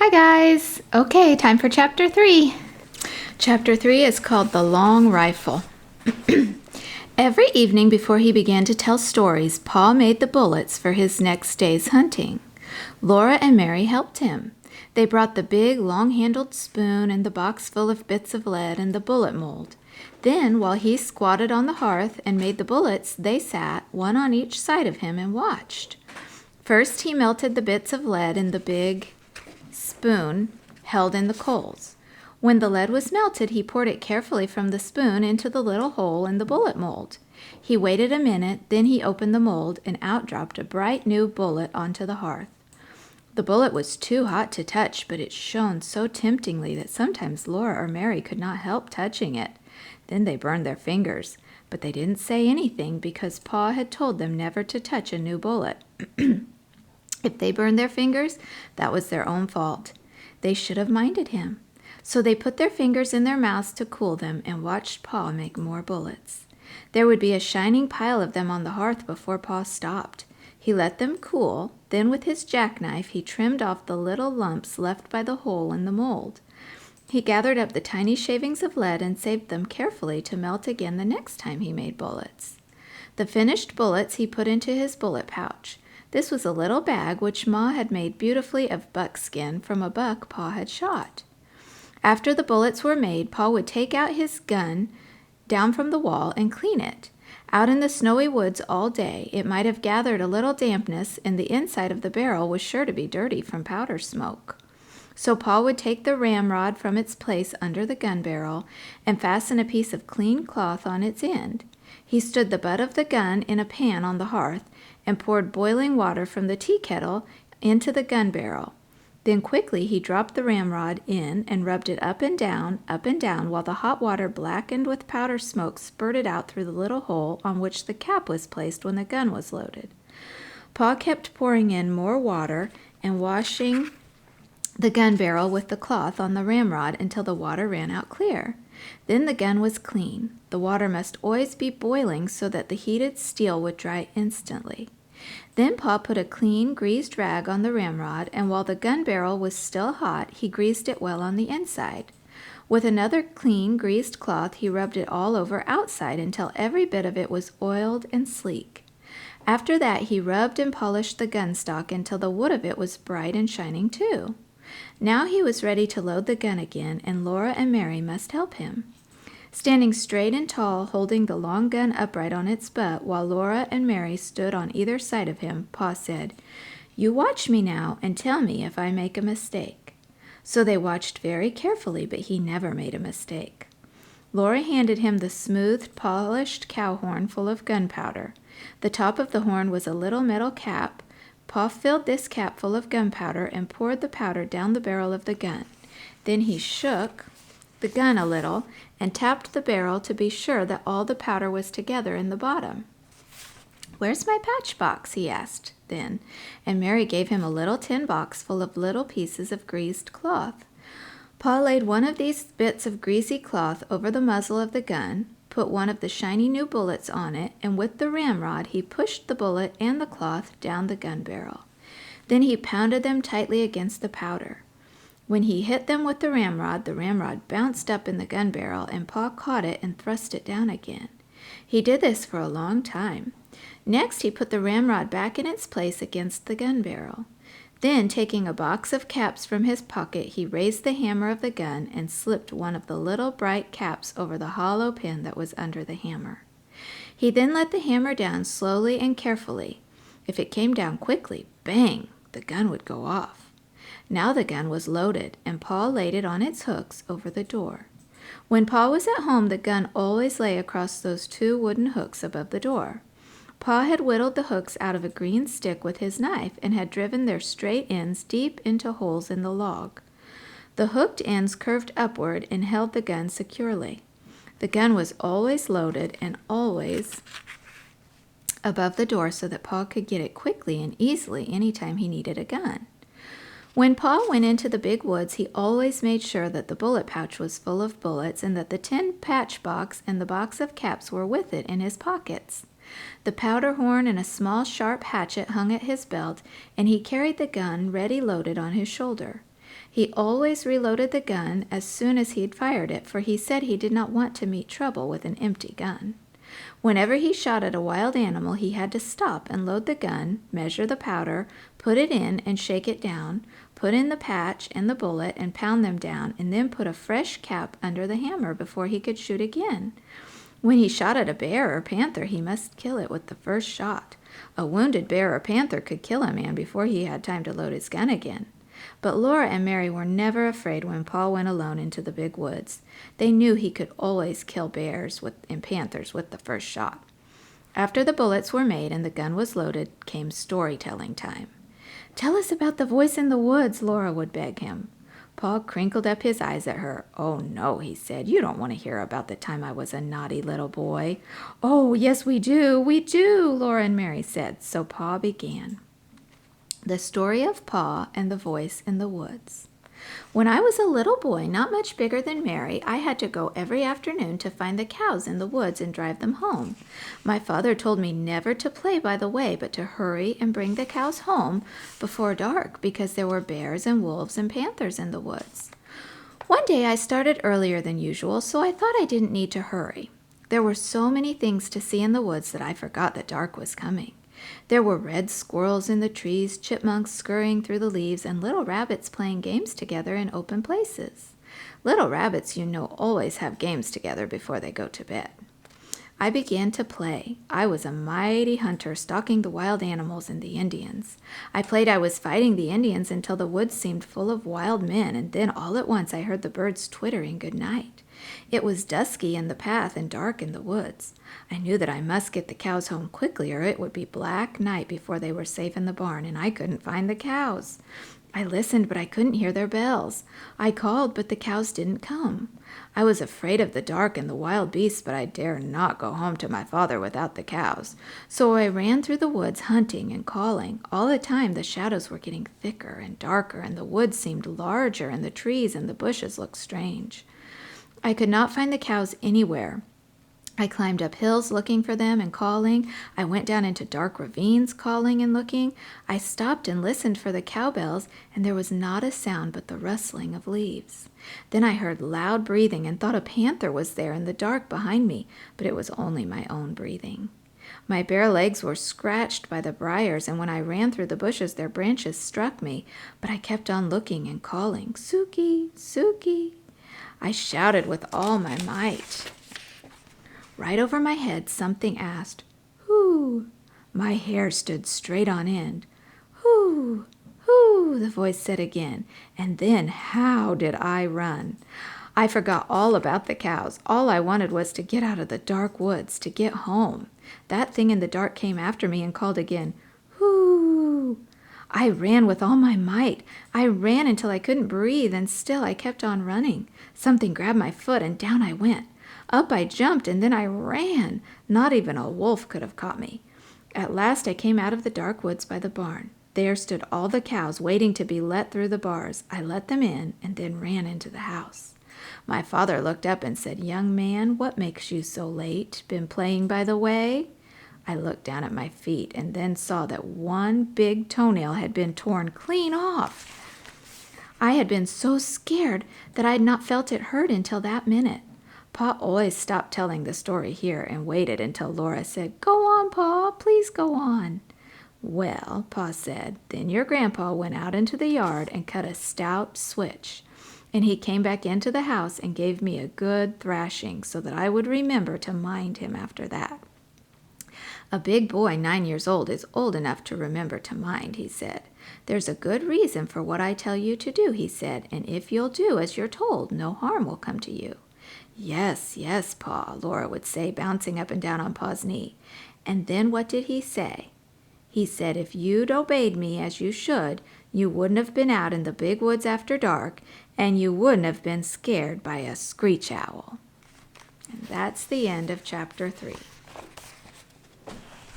Hi guys! Okay, time for chapter 3. Chapter 3 is called The Long Rifle. Every evening before he began to tell stories, Paul made the bullets for his next day's hunting. Laura and Mary helped him. They brought the big, long-handled spoon and the box full of bits of lead and the bullet mold. Then, while he squatted on the hearth and made the bullets, they sat, one on each side of him, and watched. First, he melted the bits of lead in the big spoon held in the coals. When the lead was melted, he poured it carefully from the spoon into the little hole in the bullet mold. He waited a minute, then he opened the mold, and out dropped a bright new bullet onto the hearth. The bullet was too hot to touch, but it shone so temptingly that sometimes Laura or Mary could not help touching it. Then they burned their fingers, but they didn't say anything because Pa had told them never to touch a new bullet. If they burned their fingers, that was their own fault. They should have minded him. So they put their fingers in their mouths to cool them and watched Pa make more bullets. There would be a shining pile of them on the hearth before Pa stopped. He let them cool, then with his jackknife he trimmed off the little lumps left by the hole in the mold. He gathered up the tiny shavings of lead and saved them carefully to melt again the next time he made bullets. The finished bullets he put into his bullet pouch. This was a little bag which Ma had made beautifully of buckskin from a buck Pa had shot. After the bullets were made, Pa would take out his gun down from the wall and clean it. Out in the snowy woods all day, it might have gathered a little dampness, and the inside of the barrel was sure to be dirty from powder smoke. So Pa would take the ramrod from its place under the gun barrel and fasten a piece of clean cloth on its end. He stood the butt of the gun in a pan on the hearth and poured boiling water from the tea kettle into the gun barrel. Then quickly he dropped the ramrod in and rubbed it up and down, while the hot water blackened with powder smoke spurted out through the little hole on which the cap was placed when the gun was loaded. Pa kept pouring in more water and washing the gun barrel with the cloth on the ramrod until the water ran out clear. Then the gun was clean. The water must always be boiling so that the heated steel would dry instantly. Then Pa put a clean, greased rag on the ramrod, and while the gun barrel was still hot, he greased it well on the inside. With another clean, greased cloth, he rubbed it all over outside until every bit of it was oiled and sleek. After that, he rubbed and polished the gun stock until the wood of it was bright and shining too. Now he was ready to load the gun again, and Laura and Mary must help him. Standing straight and tall, holding the long gun upright on its butt, while Laura and Mary stood on either side of him, Pa said, "You watch me now and tell me if I make a mistake." So they watched very carefully, but he never made a mistake. Laura handed him the smooth, polished cow horn full of gunpowder. The top of the horn was a little metal cap. Pa filled this cap full of gunpowder and poured the powder down the barrel of the gun. Then he shook the gun a little and tapped the barrel to be sure that all the powder was together in the bottom. "Where's my patch box?" he asked then, and Mary gave him a little tin box full of little pieces of greased cloth. Pa laid one of these bits of greasy cloth over the muzzle of the gun, put one of the shiny new bullets on it, and with the ramrod he pushed the bullet and the cloth down the gun barrel. Then he pounded them tightly against the powder. When he hit them with the ramrod bounced up in the gun barrel, and Pa caught it and thrust it down again. He did this for a long time. Next, he put the ramrod back in its place against the gun barrel. Then, taking a box of caps from his pocket, he raised the hammer of the gun and slipped one of the little bright caps over the hollow pin that was under the hammer. He then let the hammer down slowly and carefully. If it came down quickly, bang, the gun would go off. Now the gun was loaded, and Pa laid it on its hooks over the door. When Pa was at home, the gun always lay across those two wooden hooks above the door. Pa had whittled the hooks out of a green stick with his knife and had driven their straight ends deep into holes in the log. The hooked ends curved upward and held the gun securely. The gun was always loaded and always above the door so that Pa could get it quickly and easily any time he needed a gun. When Pa went into the big woods, he always made sure that the bullet pouch was full of bullets and that the tin patch box and the box of caps were with it in his pockets. The powder horn and a small sharp hatchet hung at his belt, and he carried the gun ready loaded on his shoulder. He always reloaded the gun as soon as he'd fired it, for he said he did not want to meet trouble with an empty gun. Whenever he shot at a wild animal, he had to stop and load the gun, measure the powder, put it in and shake it down, put in the patch and the bullet and pound them down, and then put a fresh cap under the hammer before he could shoot again. When he shot at a bear or panther, he must kill it with the first shot. A wounded bear or panther could kill a man before he had time to load his gun again. But Laura and Mary were never afraid when Pa went alone into the big woods. They knew he could always kill bears and panthers with the first shot. After the bullets were made and the gun was loaded, came storytelling time. "Tell us about the voice in the woods," Laura would beg him. Pa crinkled up his eyes at her. "Oh, no," he said. "You don't want to hear about the time I was a naughty little boy." "Oh, yes, we do, Laura and Mary said. So Pa began. The story of Pa and the voice in the woods. When I was a little boy, not much bigger than Mary, I had to go every afternoon to find the cows in the woods and drive them home. My father told me never to play by the way, but to hurry and bring the cows home before dark, because there were bears and wolves and panthers in the woods. One day I started earlier than usual, so I thought I didn't need to hurry. There were so many things to see in the woods that I forgot that dark was coming. There were red squirrels in the trees, chipmunks scurrying through the leaves, and little rabbits playing games together in open places. Little rabbits, you know, always have games together before they go to bed. I began to play. I was a mighty hunter, stalking the wild animals and the Indians. I played I was fighting the Indians until the woods seemed full of wild men, and then all at once I heard the birds twittering good night. It was dusky in the path and dark in the woods. I knew that I must get the cows home quickly, or it would be black night before they were safe in the barn, and I couldn't find the cows. I listened, but I couldn't hear their bells. I called, but the cows didn't come. I was afraid of the dark and the wild beasts, but I dare not go home to my father without the cows. So I ran through the woods, hunting and calling. All the time the shadows were getting thicker and darker, and the woods seemed larger, and the trees and the bushes looked strange. I could not find the cows anywhere. I climbed up hills looking for them and calling. I went down into dark ravines calling and looking. I stopped and listened for the cowbells, and there was not a sound but the rustling of leaves. Then I heard loud breathing and thought a panther was there in the dark behind me, but it was only my own breathing. My bare legs were scratched by the briars, and when I ran through the bushes, their branches struck me, but I kept on looking and calling, "Suki, Suki." I shouted with all my might. Right over my head, something asked, "Who?" My hair stood straight on end. "Who? Who?" the voice said again, and then how did I run? I forgot all about the cows. All I wanted was to get out of the dark woods, to get home. That thing in the dark came after me and called again, "Who?" I ran with all my might. I ran until I couldn't breathe, and still I kept on running. Something grabbed my foot, and down I went. Up I jumped, and then I ran. Not even a wolf could have caught me. At last I came out of the dark woods by the barn. There stood all the cows, waiting to be let through the bars. I let them in, and then ran into the house. My father looked up and said, "Young man, what makes you so late? Been playing by the way?" I looked down at my feet and then saw that one big toenail had been torn clean off. I had been so scared that I had not felt it hurt until that minute. Pa always stopped telling the story here and waited until Laura said, "Go on, Pa, please go on." "Well," Pa said, "then your grandpa went out into the yard and cut a stout switch, and he came back into the house and gave me a good thrashing so that I would remember to mind him after that." "A big boy 9 years old is old enough to remember to mind," he said. "There's a good reason for what I tell you to do," he said, "and if you'll do as you're told, no harm will come to you." "Yes, yes, Pa," Laura would say, bouncing up and down on Pa's knee. "And then what did he say?" "He said if you'd obeyed me as you should, you wouldn't have been out in the big woods after dark, and you wouldn't have been scared by a screech owl." And that's the end of chapter 3.